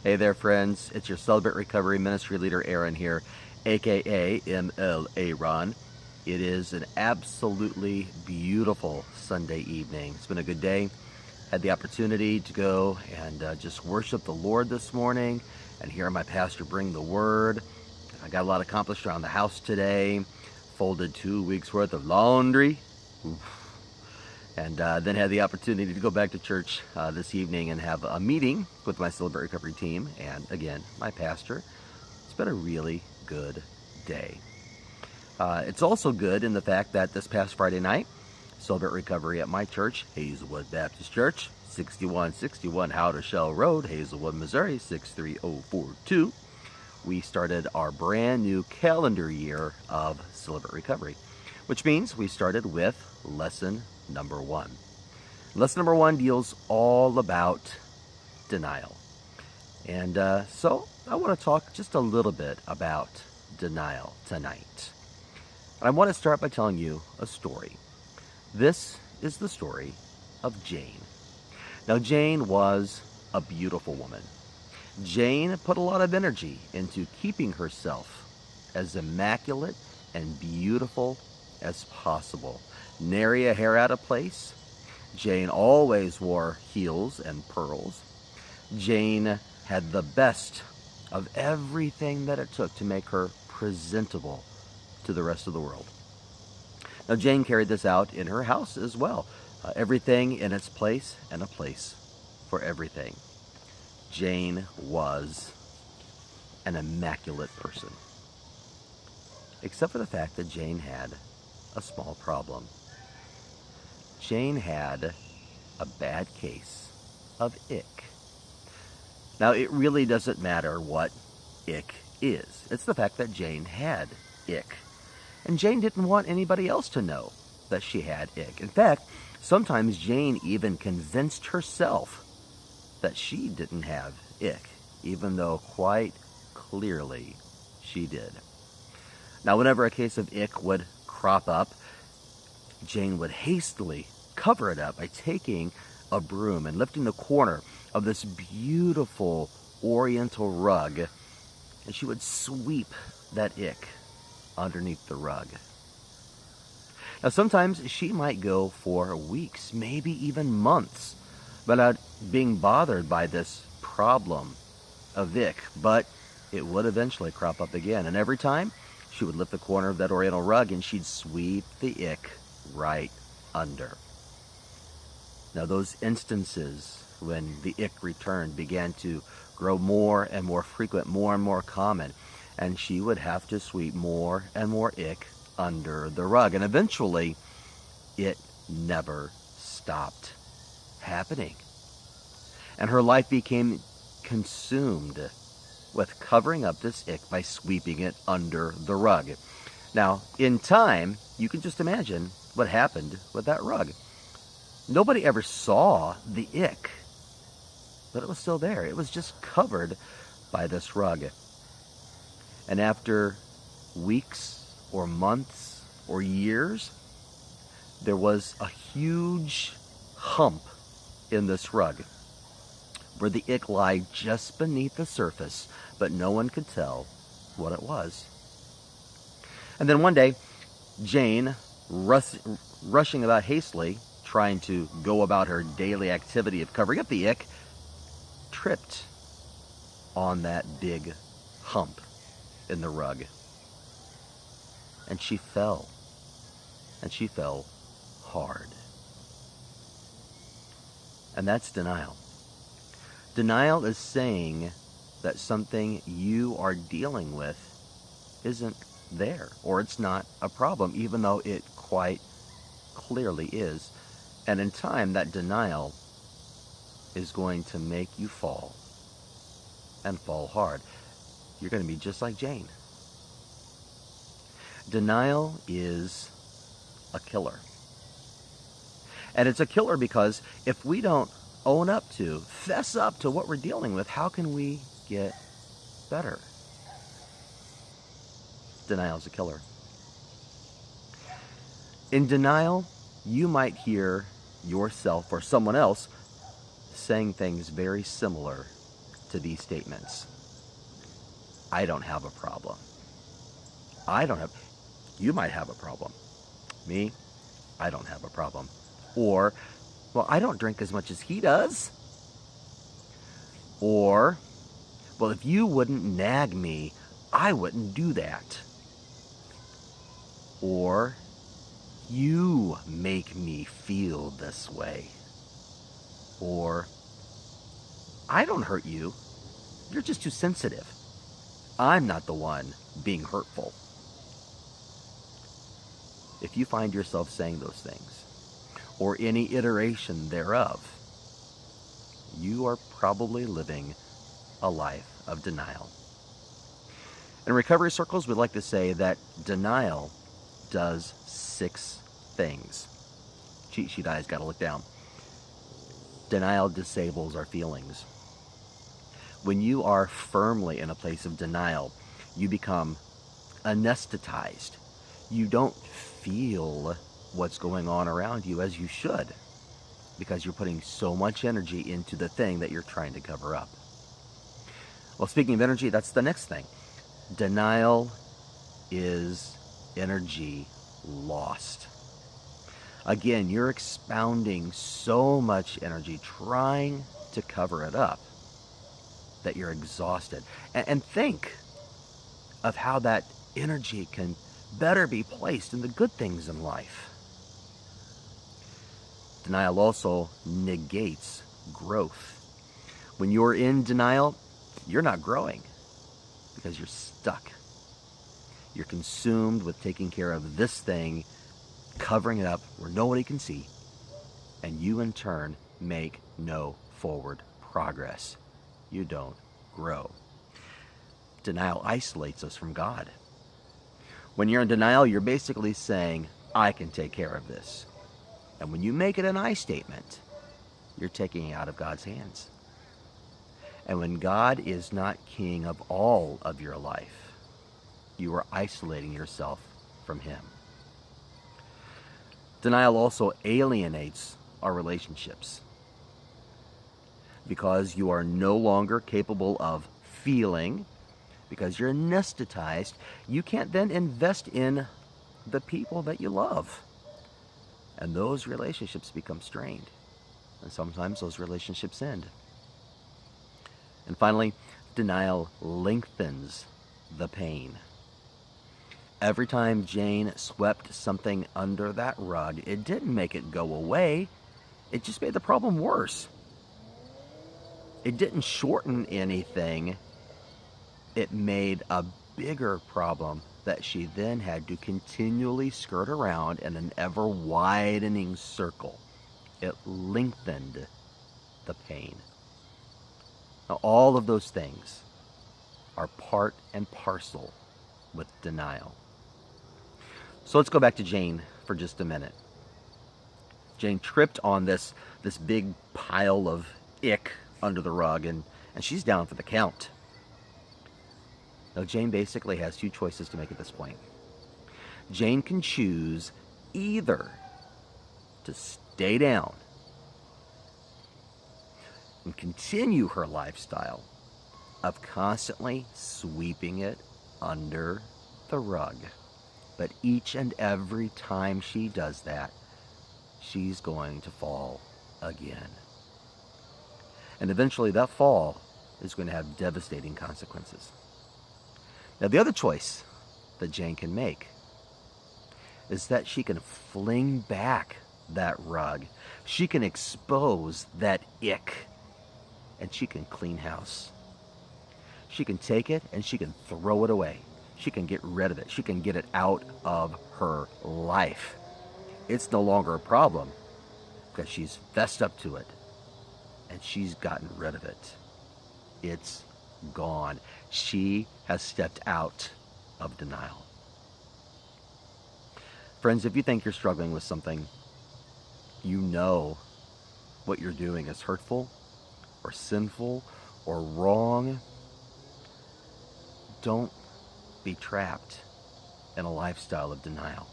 Hey there, friends. It's your Celebrate Recovery Ministry leader, Aaron here, aka ML Aaron. It is an absolutely beautiful Sunday evening. It's been a good day. Had the opportunity to go and just worship the Lord this morning and hear my pastor bring the word. I got a lot accomplished around the house today. Folded 2 weeks worth of laundry. Oof. And then had the opportunity to go back to church this evening and have a meeting with my Celebrate Recovery team and, again, my pastor. It's been a really good day. It's also good in the fact that this past Friday night, Celebrate Recovery at my church, Hazelwood Baptist Church, 6161 Howder Road, Hazelwood, Missouri, 63042, we started our brand new calendar year of Celebrate Recovery, which means we started with lesson number 1. Lesson number 1 deals all about denial. And so I want to talk just a little bit about denial tonight. And I want to start by telling you a story. This is the story of Jane. Now, Jane was a beautiful woman. Jane put a lot of energy into keeping herself as immaculate and beautiful as possible. Nary a hair out of place. Jane always wore heels and pearls. Jane had the best of everything that it took to make her presentable to the rest of the world. Now, Jane carried this out in her house as well. Everything in its place and a place for everything. Jane was an immaculate person. Except for the fact that Jane had a small problem. Jane had a bad case of ick. Now, it really doesn't matter what ick is. It's the fact that Jane had ick. And Jane didn't want anybody else to know that she had ick. In fact, sometimes Jane even convinced herself that she didn't have ick, even though quite clearly she did. Now, whenever a case of ick would crop up, Jane would hastily cover it up by taking a broom and lifting the corner of this beautiful oriental rug, and she would sweep that ick underneath the rug. Now, sometimes she might go for weeks, maybe even months, without being bothered by this problem of ick, but it would eventually crop up again, and every time she would lift the corner of that oriental rug and she'd sweep the ick right under. Now, those instances when the ick returned began to grow more and more frequent, more and more common, and she would have to sweep more and more ick under the rug, and eventually it never stopped happening. And her life became consumed with covering up this ick by sweeping it under the rug. Now, in time, you can just imagine what happened with that rug. Nobody ever saw the ick, but it was still there. It was just covered by this rug. And after weeks or months or years, there was a huge hump in this rug where the ick lay just beneath the surface, but no one could tell what it was. And then one day, Jane, rushing about hastily, trying to go about her daily activity of covering up the ick, tripped on that big hump in the rug. And she fell. And she fell hard. And that's denial. Denial is saying that something you are dealing with isn't there, or it's not a problem, even though it quite clearly is. And in time, that denial is going to make you fall, and fall hard. You're going to be just like Jane. Denial is a killer. And it's a killer because if we don't own up to, fess up to what we're dealing with, how can we get better? Denial is a killer. In denial, you might hear yourself or someone else saying things very similar to to these statements. I don't have a problem. I don't have, you might have a problem. Me, I don't have a problem. Or, well, I don't drink as much as he does. Or, well, if you wouldn't nag me, I wouldn't do that. Or, you make me feel this way. Or, I don't hurt you. You're just too sensitive. I'm not the one being hurtful. If you find yourself saying those things, or any iteration thereof, you are probably living a life of denial. In recovery circles, we like to say that denial does 6 things. Cheat sheet eyes got to look down. Denial disables our feelings. When you are firmly in a place of denial, you become anesthetized. You don't feel what's going on around you as you should, because you're putting so much energy into the thing that you're trying to cover up. Well, speaking of energy, that's the next thing. Denial is energy lost. Again, you're expounding so much energy trying to cover it up that you're exhausted. And think of how that energy can better be placed in the good things in life. Denial also negates growth. When you're in denial, you're not growing because you're stuck. You're consumed with taking care of this thing, covering it up where nobody can see, and you in turn make no forward progress. You don't grow. Denial isolates us from God. When you're in denial, you're basically saying, I can take care of this. And when you make it an I statement, you're taking it out of God's hands. And when God is not king of all of your life, you are isolating yourself from him. Denial also alienates our relationships, because you are no longer capable of feeling, because you're anesthetized. You can't then invest in the people that you love. And those relationships become strained. And sometimes those relationships end. And finally, denial lengthens the pain. Every time Jane swept something under that rug, it didn't make it go away. It just made the problem worse. It didn't shorten anything. It made a bigger problem that she then had to continually skirt around in an ever-widening circle. It lengthened the pain. Now, all of those things are part and parcel with denial. So let's go back to Jane for just a minute. Jane tripped on this big pile of ick under the rug, and she's down for the count. Now, Jane basically has 2 choices to make at this point. Jane can choose either to stay down and continue her lifestyle of constantly sweeping it under the rug. But each and every time she does that, she's going to fall again. And eventually that fall is going to have devastating consequences. Now, the other choice that Jane can make is that she can fling back that rug. She can expose that ick, and she can clean house. She can take it and she can throw it away. She can get rid of it. She can get it out of her life. It's no longer a problem because she's fessed up to it and she's gotten rid of it. It's gone. She has stepped out of denial. Friends, if you think you're struggling with something, you know what you're doing is hurtful or sinful or wrong, don't be trapped in a lifestyle of denial.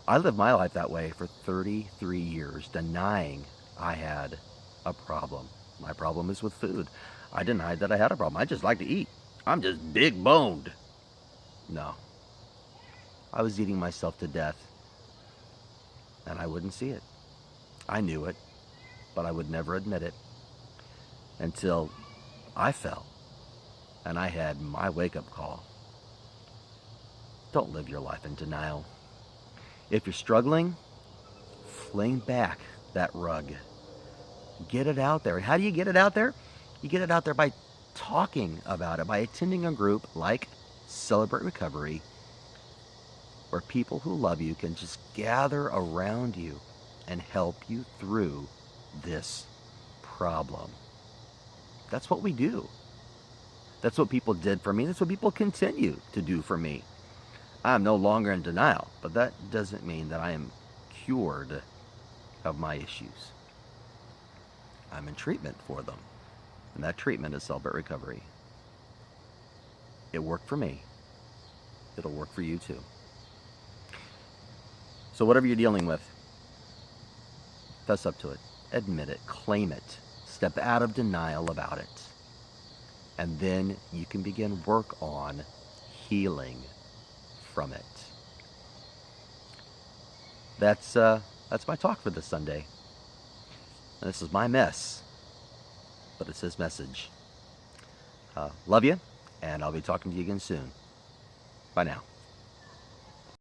I lived my life that way for 33 years, denying I had a problem. My problem is with food. I denied that I had a problem. I just like to eat. I'm just big boned. No. I was eating myself to death, and I wouldn't see it. I knew it, but I would never admit it until I fell and I had my wake-up call. Don't live your life in denial. If you're struggling, fling back that rug. Get it out there. And how do you get it out there? You get it out there by talking about it, by attending a group like Celebrate Recovery, where people who love you can just gather around you and help you through this problem. That's what we do. That's what people did for me. That's what people continue to do for me. I'm no longer in denial, but that doesn't mean that I am cured of my issues. I'm in treatment for them, and that treatment is Celebrate Recovery. It worked for me. It'll work for you too. So whatever you're dealing with, fess up to it, admit it, claim it, step out of denial about it, and then you can begin work on healing from it. That's my talk for this Sunday. And this is my mess, but it's his message. Love you, and I'll be talking to you again soon. Bye now.